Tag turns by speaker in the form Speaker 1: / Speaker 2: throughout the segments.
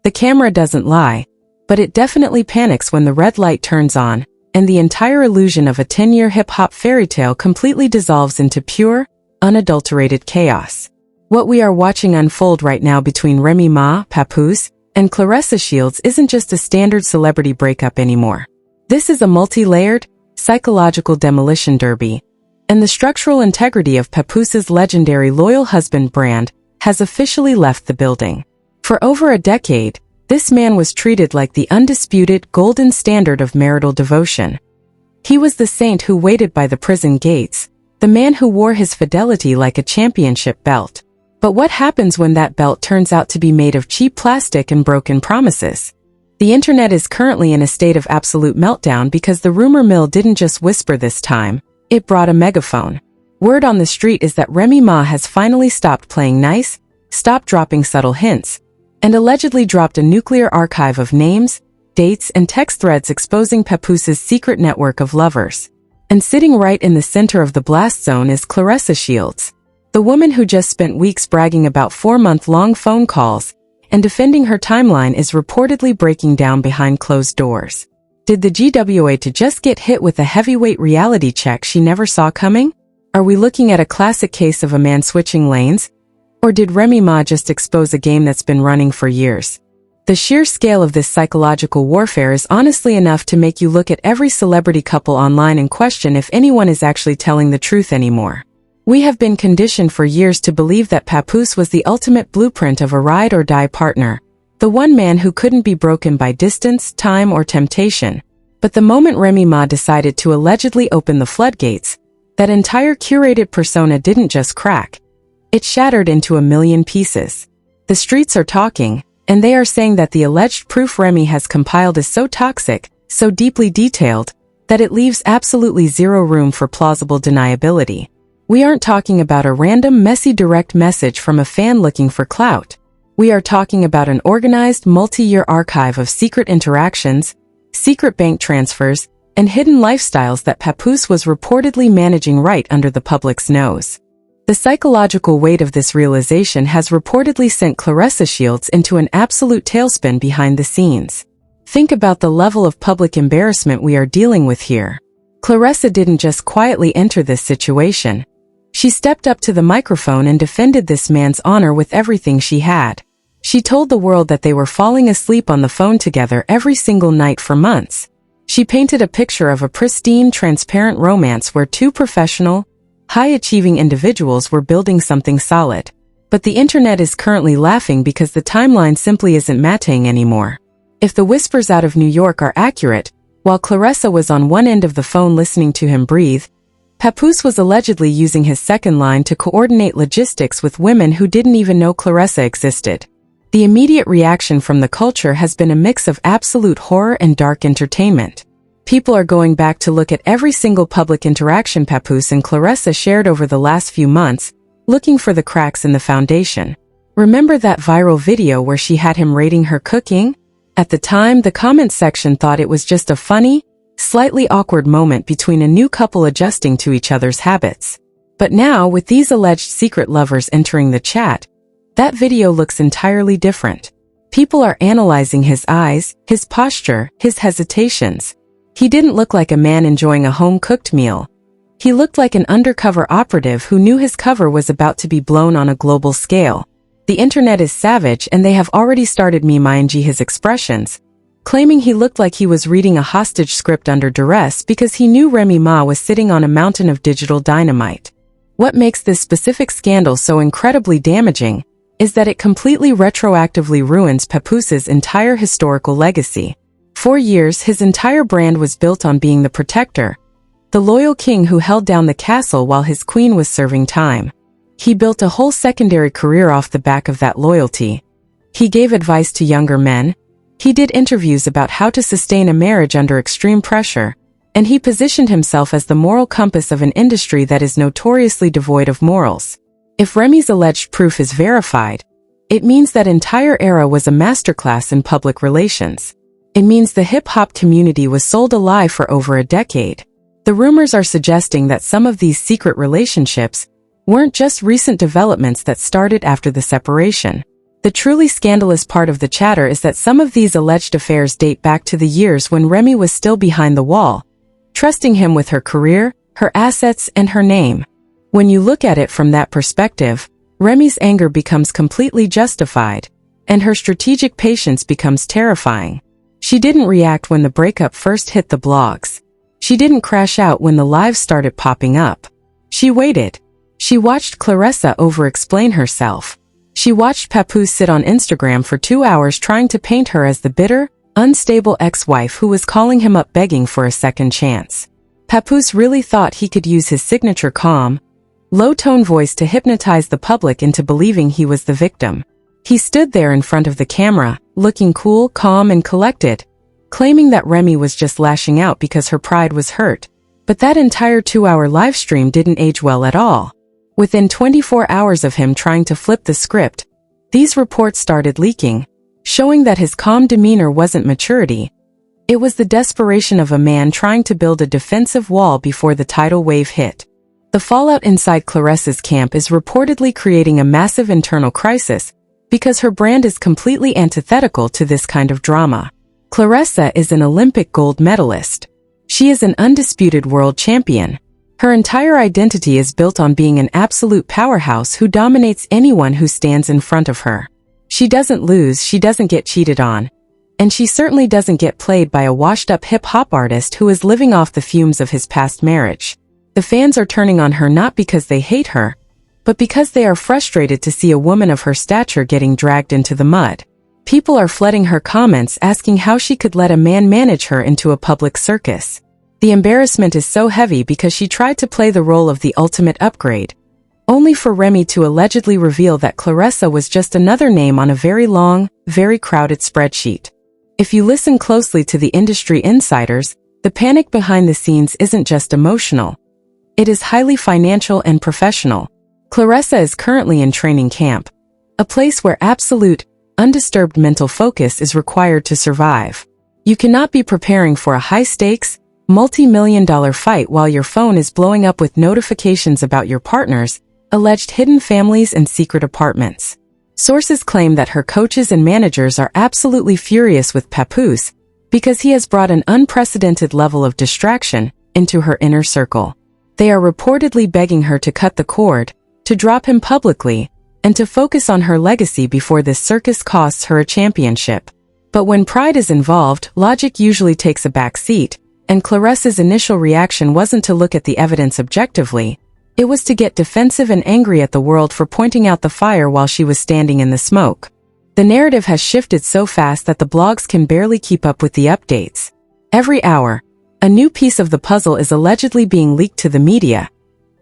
Speaker 1: The camera doesn't lie, but it definitely panics when the red light turns on, and the entire illusion of a 10-year hip-hop fairy tale completely dissolves into pure, unadulterated chaos. What we are watching unfold right now between Remy Ma, Papoose, and Claressa Shields isn't just a standard celebrity breakup anymore. This is a multi-layered, psychological demolition derby, and the structural integrity of Papoose's legendary loyal husband brand has officially left the building. For over a decade, this man was treated like the undisputed golden standard of marital devotion. He was the saint who waited by the prison gates, the man who wore his fidelity like a championship belt. But what happens when that belt turns out to be made of cheap plastic and broken promises? The internet is currently in a state of absolute meltdown because the rumor mill didn't just whisper this time, it brought a megaphone. Word on the street is that Remy Ma has finally stopped playing nice, stopped dropping subtle hints, and allegedly dropped a nuclear archive of names, dates, and text threads exposing Papoose's secret network of lovers. And sitting right in the center of the blast zone is Claressa Shields, the woman who just spent weeks bragging about 4-month-long phone calls and defending her timeline is reportedly breaking down behind closed doors. Did the GWA to just get hit with a heavyweight reality check she never saw coming? Are we looking at a classic case of a man switching lanes? Or did Remy Ma just expose a game that's been running for years? The sheer scale of this psychological warfare is honestly enough to make you look at every celebrity couple online and question if anyone is actually telling the truth anymore. We have been conditioned for years to believe that Papoose was the ultimate blueprint of a ride-or-die partner, the one man who couldn't be broken by distance, time, or temptation. But the moment Remy Ma decided to allegedly open the floodgates, that entire curated persona didn't just crack. It shattered into a million pieces. The streets are talking, and they are saying that the alleged proof Remy has compiled is so toxic, so deeply detailed, that it leaves absolutely zero room for plausible deniability. We aren't talking about a random, messy direct message from a fan looking for clout. We are talking about an organized, multi-year archive of secret interactions, secret bank transfers, and hidden lifestyles that Papoose was reportedly managing right under the public's nose. The psychological weight of this realization has reportedly sent Claressa Shields into an absolute tailspin behind the scenes. Think about the level of public embarrassment we are dealing with here. Claressa didn't just quietly enter this situation. She stepped up to the microphone and defended this man's honor with everything she had. She told the world that they were falling asleep on the phone together every single night for months. She painted a picture of a pristine, transparent romance where two professional, high-achieving individuals were building something solid. But the internet is currently laughing because the timeline simply isn't matching anymore. If the whispers out of New York are accurate, while Claressa was on one end of the phone listening to him breathe, Papoose was allegedly using his second line to coordinate logistics with women who didn't even know Claressa existed. The immediate reaction from the culture has been a mix of absolute horror and dark entertainment. People are going back to look at every single public interaction Papoose and Claressa shared over the last few months, looking for the cracks in the foundation. Remember that viral video where she had him rating her cooking? At the time, the comment section thought it was just a funny, slightly awkward moment between a new couple adjusting to each other's habits. But now, with these alleged secret lovers entering the chat, that video looks entirely different. People are analyzing his eyes, his posture, his hesitations. He didn't look like a man enjoying a home-cooked meal. He looked like an undercover operative who knew his cover was about to be blown on a global scale. The internet is savage and they have already started memeing his expressions, claiming he looked like he was reading a hostage script under duress because he knew Remy Ma was sitting on a mountain of digital dynamite. What makes this specific scandal so incredibly damaging is that it completely retroactively ruins Papoose's entire historical legacy. For years, his entire brand was built on being the protector, the loyal king who held down the castle while his queen was serving time. He built a whole secondary career off the back of that loyalty. He gave advice to younger men. He did interviews about how to sustain a marriage under extreme pressure, and he positioned himself as the moral compass of an industry that is notoriously devoid of morals. If Remy's alleged proof is verified, it means that entire era was a masterclass in public relations. It means the hip-hop community was sold a lie for over a decade. The rumors are suggesting that some of these secret relationships weren't just recent developments that started after the separation. The truly scandalous part of the chatter is that some of these alleged affairs date back to the years when Remy was still behind the wall, trusting him with her career, her assets, and her name. When you look at it from that perspective, Remy's anger becomes completely justified, and her strategic patience becomes terrifying. She didn't react when the breakup first hit the blogs. She didn't crash out when the lives started popping up. She waited. She watched Claressa over-explain herself. She watched Papoose sit on Instagram for 2 hours trying to paint her as the bitter, unstable ex-wife who was calling him up begging for a second chance. Papoose really thought he could use his signature calm, low-tone voice to hypnotize the public into believing he was the victim. He stood there in front of the camera, looking cool, calm, and collected, claiming that Remy was just lashing out because her pride was hurt. But that entire 2-hour live stream didn't age well at all. Within 24 hours of him trying to flip the script, these reports started leaking, showing that his calm demeanor wasn't maturity. It was the desperation of a man trying to build a defensive wall before the tidal wave hit. The fallout inside Claressa's camp is reportedly creating a massive internal crisis, because her brand is completely antithetical to this kind of drama. Claressa is an Olympic gold medalist. She is an undisputed world champion. Her entire identity is built on being an absolute powerhouse who dominates anyone who stands in front of her. She doesn't lose, she doesn't get cheated on, and she certainly doesn't get played by a washed-up hip-hop artist who is living off the fumes of his past marriage. The fans are turning on her not because they hate her, but because they are frustrated to see a woman of her stature getting dragged into the mud. People are flooding her comments asking how she could let a man manage her into a public circus. The embarrassment is so heavy because she tried to play the role of the ultimate upgrade, only for Remy to allegedly reveal that Claressa was just another name on a very long, very crowded spreadsheet. If you listen closely to the industry insiders, the panic behind the scenes isn't just emotional. It is highly financial and professional. Claressa is currently in training camp, a place where absolute, undisturbed mental focus is required to survive. You cannot be preparing for a high-stakes, multi-million-dollar fight while your phone is blowing up with notifications about your partner's alleged hidden families and secret apartments. Sources claim that her coaches and managers are absolutely furious with Papoose because he has brought an unprecedented level of distraction into her inner circle. They are reportedly begging her to cut the cord, to drop him publicly, and to focus on her legacy before this circus costs her a championship. But when pride is involved, logic usually takes a back seat, and Claressa's initial reaction wasn't to look at the evidence objectively. It was to get defensive and angry at the world for pointing out the fire while she was standing in the smoke. The narrative has shifted so fast that the blogs can barely keep up with the updates. Every hour, a new piece of the puzzle is allegedly being leaked to the media,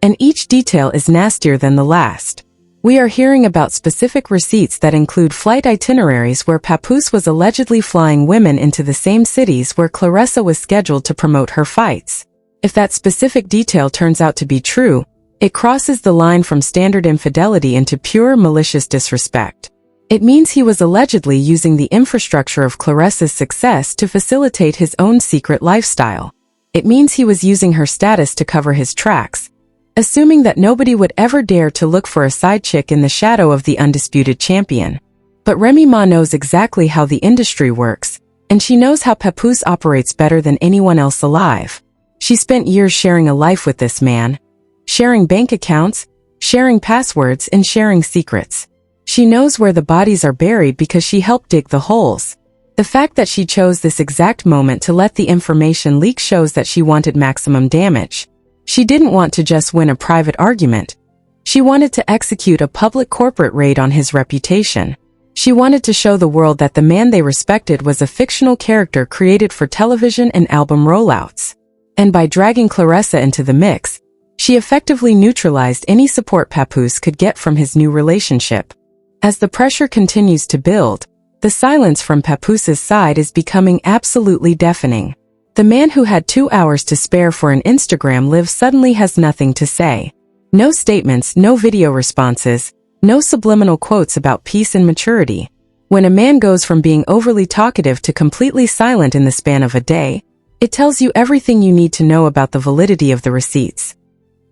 Speaker 1: and each detail is nastier than the last. We are hearing about specific receipts that include flight itineraries where Papoose was allegedly flying women into the same cities where Claressa was scheduled to promote her fights. If that specific detail turns out to be true, it crosses the line from standard infidelity into pure malicious disrespect. It means he was allegedly using the infrastructure of Claressa's success to facilitate his own secret lifestyle. It means he was using her status to cover his tracks, assuming that nobody would ever dare to look for a side chick in the shadow of the undisputed champion. But Remy Ma knows exactly how the industry works, and she knows how Papoose operates better than anyone else alive. She spent years sharing a life with this man, sharing bank accounts, sharing passwords, and sharing secrets. She knows where the bodies are buried because she helped dig the holes. The fact that she chose this exact moment to let the information leak shows that she wanted maximum damage. She didn't want to just win a private argument. She wanted to execute a public corporate raid on his reputation. She wanted to show the world that the man they respected was a fictional character created for television and album rollouts. And by dragging Claressa into the mix, she effectively neutralized any support Papoose could get from his new relationship. As the pressure continues to build, the silence from Papoose's side is becoming absolutely deafening. The man who had 2 hours to spare for an Instagram live suddenly has nothing to say. No statements, no video responses, no subliminal quotes about peace and maturity. When a man goes from being overly talkative to completely silent in the span of a day, it tells you everything you need to know about the validity of the receipts.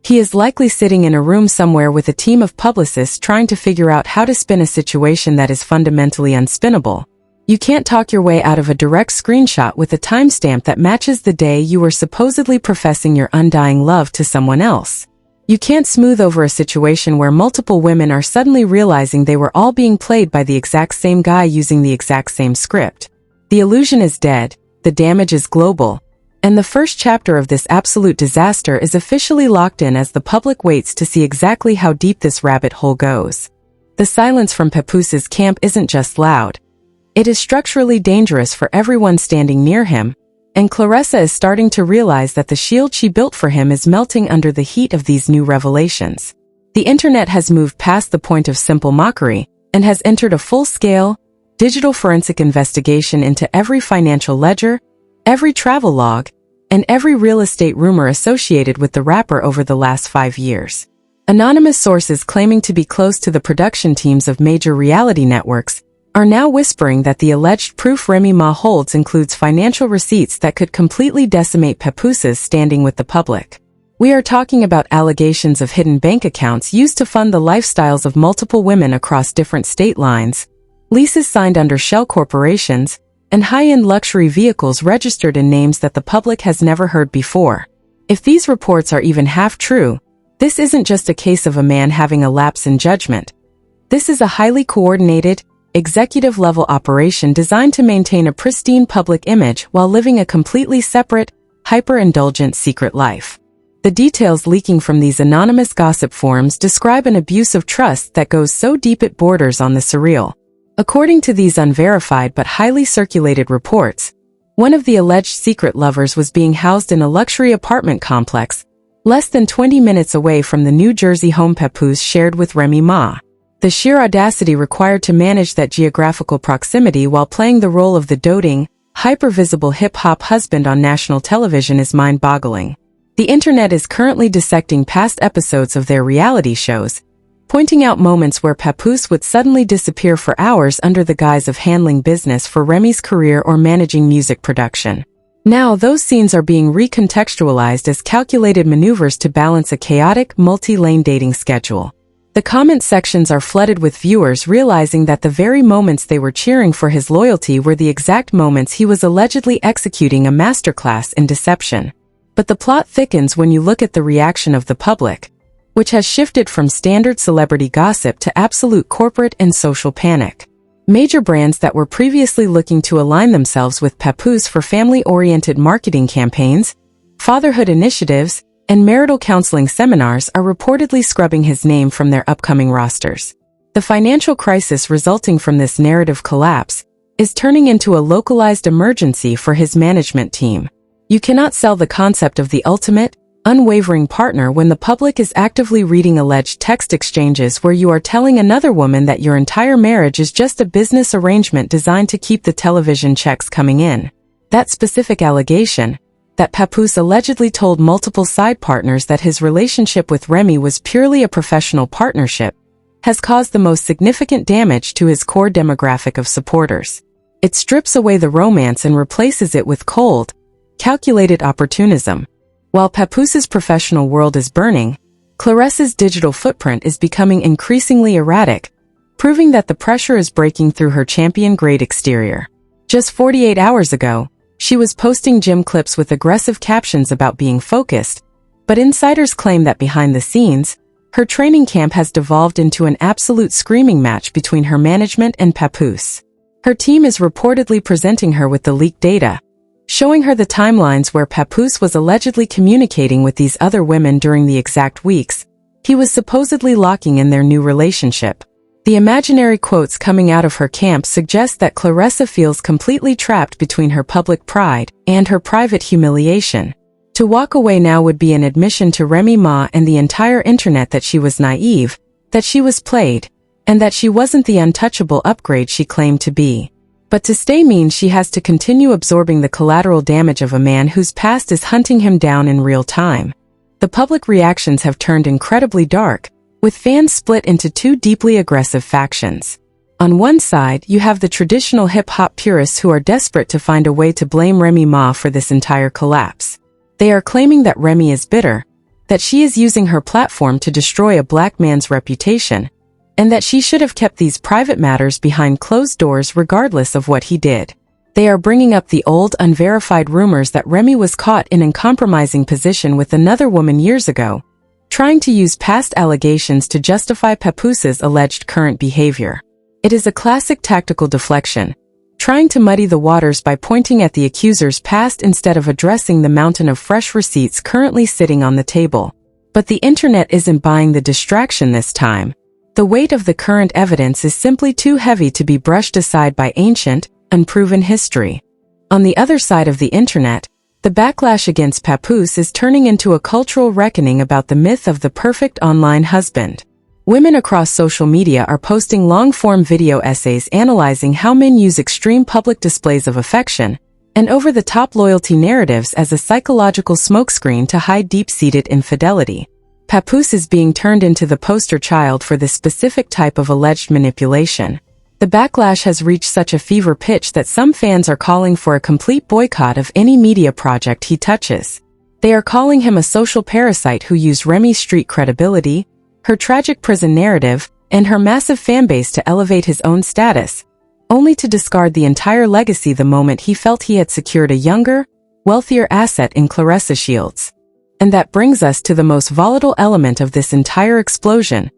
Speaker 1: He is likely sitting in a room somewhere with a team of publicists trying to figure out how to spin a situation that is fundamentally unspinnable. You can't talk your way out of a direct screenshot with a timestamp that matches the day you were supposedly professing your undying love to someone else. You can't smooth over a situation where multiple women are suddenly realizing they were all being played by the exact same guy using the exact same script. The illusion is dead, the damage is global, and the first chapter of this absolute disaster is officially locked in as the public waits to see exactly how deep this rabbit hole goes. The silence from Papoose's camp isn't just loud. It is structurally dangerous for everyone standing near him, and Claressa is starting to realize that the shield she built for him is melting under the heat of these new revelations. The internet has moved past the point of simple mockery and has entered a full-scale, digital forensic investigation into every financial ledger, every travel log, and every real estate rumor associated with the rapper over the last 5 years. Anonymous sources claiming to be close to the production teams of major reality networks are now whispering that the alleged proof Remy Ma holds includes financial receipts that could completely decimate Papoose's standing with the public. We are talking about allegations of hidden bank accounts used to fund the lifestyles of multiple women across different state lines, leases signed under shell corporations, and high-end luxury vehicles registered in names that the public has never heard before. If these reports are even half true, this isn't just a case of a man having a lapse in judgment. This is a highly coordinated, executive-level operation designed to maintain a pristine public image while living a completely separate, hyper-indulgent secret life. The details leaking from these anonymous gossip forums describe an abuse of trust that goes so deep it borders on the surreal. According to these unverified but highly circulated reports, one of the alleged secret lovers was being housed in a luxury apartment complex, less than 20 minutes away from the New Jersey home Papoose shared with Remy Ma. The sheer audacity required to manage that geographical proximity while playing the role of the doting, hyper-visible hip-hop husband on national television is mind-boggling. The internet is currently dissecting past episodes of their reality shows, pointing out moments where Papoose would suddenly disappear for hours under the guise of handling business for Remy's career or managing music production. Now those scenes are being recontextualized as calculated maneuvers to balance a chaotic, multi-lane dating schedule. The comment sections are flooded with viewers realizing that the very moments they were cheering for his loyalty were the exact moments he was allegedly executing a masterclass in deception. But the plot thickens when you look at the reaction of the public, which has shifted from standard celebrity gossip to absolute corporate and social panic. Major brands that were previously looking to align themselves with Papoose for family-oriented marketing campaigns, fatherhood initiatives, and marital counseling seminars are reportedly scrubbing his name from their upcoming rosters. The financial crisis resulting from this narrative collapse is turning into a localized emergency for his management team. You cannot sell the concept of the ultimate, unwavering partner when the public is actively reading alleged text exchanges where you are telling another woman that your entire marriage is just a business arrangement designed to keep the television checks coming in. That specific allegation, that Papoose allegedly told multiple side partners that his relationship with Remy was purely a professional partnership, has caused the most significant damage to his core demographic of supporters. It strips away the romance and replaces it with cold, calculated opportunism. While Papoose's professional world is burning, Claressa's digital footprint is becoming increasingly erratic, proving that the pressure is breaking through her champion-grade exterior. Just 48 hours ago, she was posting gym clips with aggressive captions about being focused, but insiders claim that behind the scenes, her training camp has devolved into an absolute screaming match between her management and Papoose. Her team is reportedly presenting her with the leaked data, showing her the timelines where Papoose was allegedly communicating with these other women during the exact weeks he was supposedly locking in their new relationship. The imaginary quotes coming out of her camp suggest that Claressa feels completely trapped between her public pride and her private humiliation. To walk away now would be an admission to Remy Ma and the entire internet that she was naive, that she was played, and that she wasn't the untouchable upgrade she claimed to be. But to stay means she has to continue absorbing the collateral damage of a man whose past is hunting him down in real time. The public reactions have turned incredibly dark, with fans split into two deeply aggressive factions. On one side, you have the traditional hip-hop purists who are desperate to find a way to blame Remy Ma for this entire collapse. They are claiming that Remy is bitter, that she is using her platform to destroy a black man's reputation, and that she should have kept these private matters behind closed doors regardless of what he did. They are bringing up the old, unverified rumors that Remy was caught in a compromising position with another woman years ago, trying to use past allegations to justify Papoose's alleged current behavior. It is a classic tactical deflection, trying to muddy the waters by pointing at the accuser's past instead of addressing the mountain of fresh receipts currently sitting on the table. But the internet isn't buying the distraction this time. The weight of the current evidence is simply too heavy to be brushed aside by ancient, unproven history. On the other side of the internet, the backlash against Papoose is turning into a cultural reckoning about the myth of the perfect online husband. Women across social media are posting long-form video essays analyzing how men use extreme public displays of affection and over-the-top loyalty narratives as a psychological smokescreen to hide deep-seated infidelity. Papoose is being turned into the poster child for this specific type of alleged manipulation. The backlash has reached such a fever pitch that some fans are calling for a complete boycott of any media project he touches. They are calling him a social parasite who used Remy's street credibility, her tragic prison narrative, and her massive fanbase to elevate his own status, only to discard the entire legacy the moment he felt he had secured a younger, wealthier asset in Claressa Shields. And that brings us to the most volatile element of this entire explosion: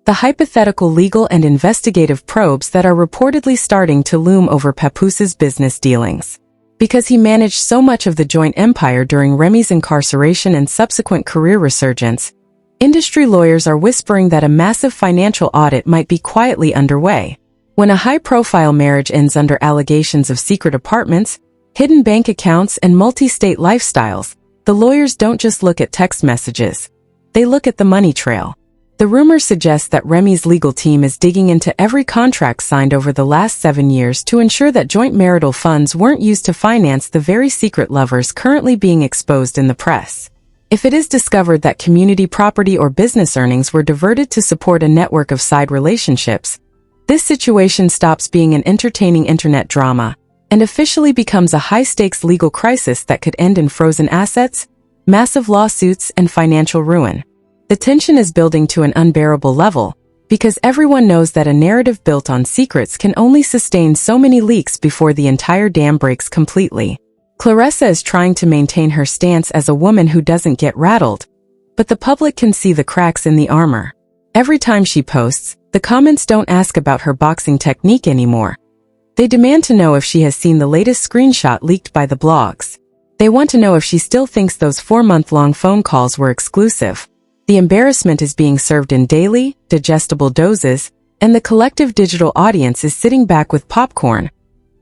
Speaker 1: the hypothetical legal and investigative probes that are reportedly starting to loom over Papoose's business dealings. Because he managed so much of the joint empire during Remy's incarceration and subsequent career resurgence, industry lawyers are whispering that a massive financial audit might be quietly underway. When a high-profile marriage ends under allegations of secret apartments, hidden bank accounts, and multi-state lifestyles, the lawyers don't just look at text messages. They look at the money trail. The rumors suggest that Remy's legal team is digging into every contract signed over the last 7 years to ensure that joint marital funds weren't used to finance the very secret lovers currently being exposed in the press. If it is discovered that community property or business earnings were diverted to support a network of side relationships, this situation stops being an entertaining internet drama and officially becomes a high-stakes legal crisis that could end in frozen assets, massive lawsuits, and financial ruin. The tension is building to an unbearable level, because everyone knows that a narrative built on secrets can only sustain so many leaks before the entire dam breaks completely. Claressa is trying to maintain her stance as a woman who doesn't get rattled, but the public can see the cracks in the armor. Every time she posts, the comments don't ask about her boxing technique anymore. They demand to know if she has seen the latest screenshot leaked by the blogs. They want to know if she still thinks those 4-month-long phone calls were exclusive. The embarrassment is being served in daily, digestible doses, and the collective digital audience is sitting back with popcorn,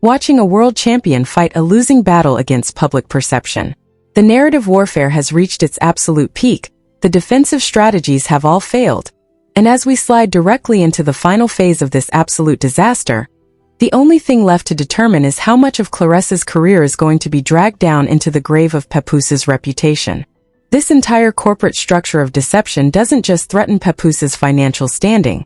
Speaker 1: watching a world champion fight a losing battle against public perception. The narrative warfare has reached its absolute peak, the defensive strategies have all failed, and as we slide directly into the final phase of this absolute disaster, the only thing left to determine is how much of Claressa's career is going to be dragged down into the grave of Papoose's reputation. This entire corporate structure of deception doesn't just threaten Papoose's financial standing.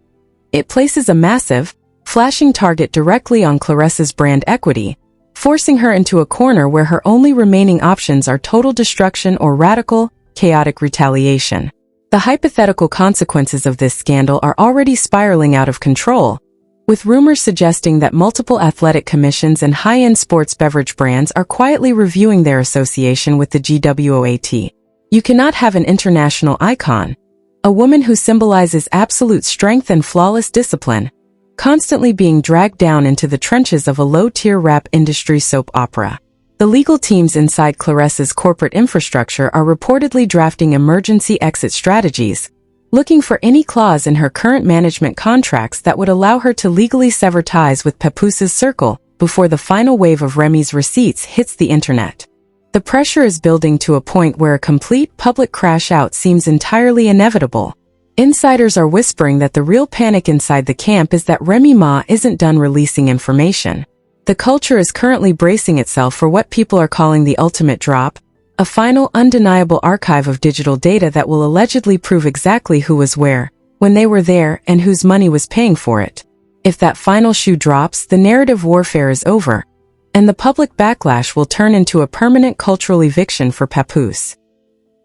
Speaker 1: It places a massive, flashing target directly on Claressa's brand equity, forcing her into a corner where her only remaining options are total destruction or radical, chaotic retaliation. The hypothetical consequences of this scandal are already spiraling out of control, with rumors suggesting that multiple athletic commissions and high-end sports beverage brands are quietly reviewing their association with the GWOAT. You cannot have an international icon, a woman who symbolizes absolute strength and flawless discipline, constantly being dragged down into the trenches of a low-tier rap industry soap opera. The legal teams inside Claressa's corporate infrastructure are reportedly drafting emergency exit strategies, looking for any clause in her current management contracts that would allow her to legally sever ties with Papoose's circle before the final wave of Remy's receipts hits the internet. The pressure is building to a point where a complete public crash out seems entirely inevitable. Insiders are whispering that the real panic inside the camp is that Remy Ma isn't done releasing information. The culture is currently bracing itself for what people are calling the ultimate drop, a final, undeniable archive of digital data that will allegedly prove exactly who was where, when they were there, and whose money was paying for it. If that final shoe drops, the narrative warfare is over, and the public backlash will turn into a permanent cultural eviction for Papoose.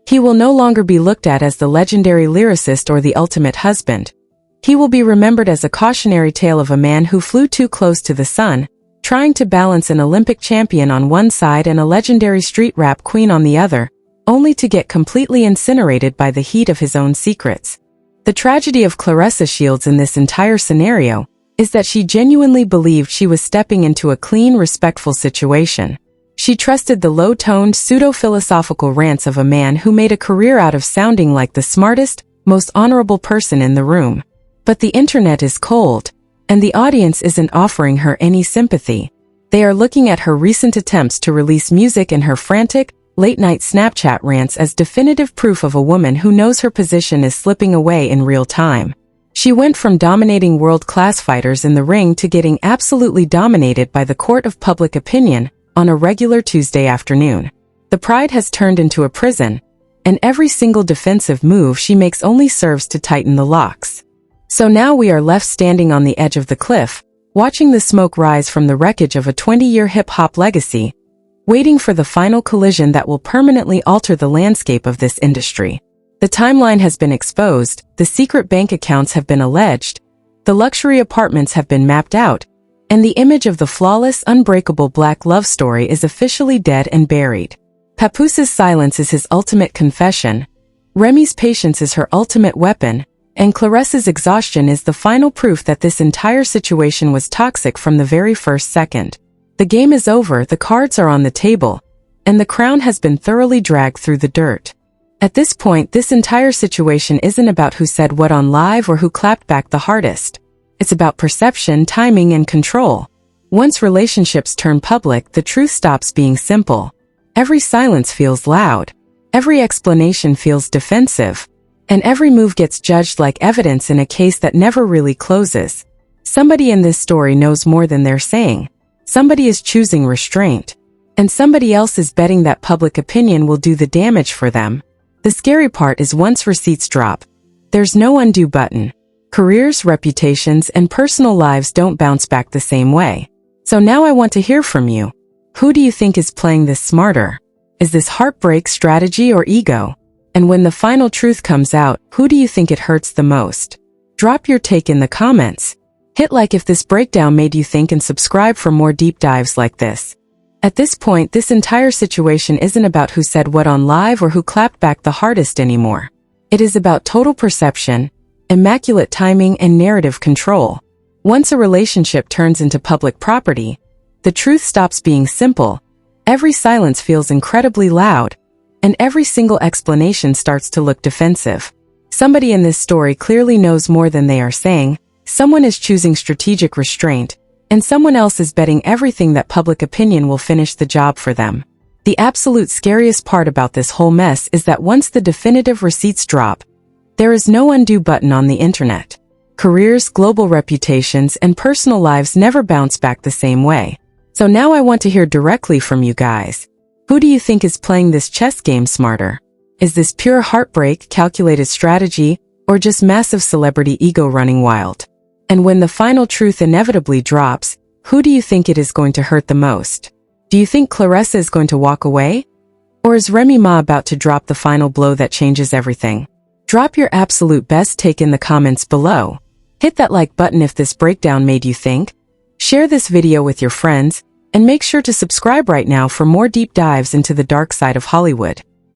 Speaker 1: He will no longer be looked at as the legendary lyricist or the ultimate husband. He will be remembered as a cautionary tale of a man who flew too close to the sun, trying to balance an Olympic champion on one side and a legendary street rap queen on the other, only to get completely incinerated by the heat of his own secrets. The tragedy of Claressa Shields in this entire scenario is that she genuinely believed she was stepping into a clean, respectful situation. She trusted the low-toned, pseudo-philosophical rants of a man who made a career out of sounding like the smartest, most honorable person in the room. But the internet is cold, and the audience isn't offering her any sympathy. They are looking at her recent attempts to release music and her frantic, late-night Snapchat rants as definitive proof of a woman who knows her position is slipping away in real time. She went from dominating world-class fighters in the ring to getting absolutely dominated by the court of public opinion on a regular Tuesday afternoon. The pride has turned into a prison, and every single defensive move she makes only serves to tighten the locks. So now we are left standing on the edge of the cliff, watching the smoke rise from the wreckage of a 20-year hip-hop legacy, waiting for the final collision that will permanently alter the landscape of this industry. The timeline has been exposed, the secret bank accounts have been alleged, the luxury apartments have been mapped out, and the image of the flawless, unbreakable black love story is officially dead and buried. Papoose's silence is his ultimate confession, Remy's patience is her ultimate weapon, and Claressa's exhaustion is the final proof that this entire situation was toxic from the very first second. The game is over, the cards are on the table, and the crown has been thoroughly dragged through the dirt. At this point, this entire situation isn't about who said what on live or who clapped back the hardest. It's about perception, timing, and control. Once relationships turn public, the truth stops being simple. Every silence feels loud. Every explanation feels defensive. And every move gets judged like evidence in a case that never really closes. Somebody in this story knows more than they're saying. Somebody is choosing restraint. And somebody else is betting that public opinion will do the damage for them. The scary part is once receipts drop, there's no undo button. Careers, reputations, and personal lives don't bounce back the same way. So now I want to hear from you. Who do you think is playing this smarter? Is this heartbreak, strategy, or ego? And when the final truth comes out, who do you think it hurts the most? Drop your take in the comments. Hit like if this breakdown made you think and subscribe for more deep dives like this. At this point, this entire situation isn't about who said what on live or who clapped back the hardest anymore. It is about total perception, immaculate timing, and narrative control. Once a relationship turns into public property, the truth stops being simple, every silence feels incredibly loud, and every single explanation starts to look defensive. Somebody in this story clearly knows more than they are saying, someone is choosing strategic restraint, and someone else is betting everything that public opinion will finish the job for them. The absolute scariest part about this whole mess is that once the definitive receipts drop, there is no undo button on the internet. Careers, global reputations, and personal lives never bounce back the same way. So now I want to hear directly from you guys. Who do you think is playing this chess game smarter? Is this pure heartbreak, calculated strategy, or just massive celebrity ego running wild? And when the final truth inevitably drops, who do you think it is going to hurt the most? Do you think Claressa is going to walk away? Or is Remy Ma about to drop the final blow that changes everything? Drop your absolute best take in the comments below. Hit that like button if this breakdown made you think. Share this video with your friends, and make sure to subscribe right now for more deep dives into the dark side of Hollywood.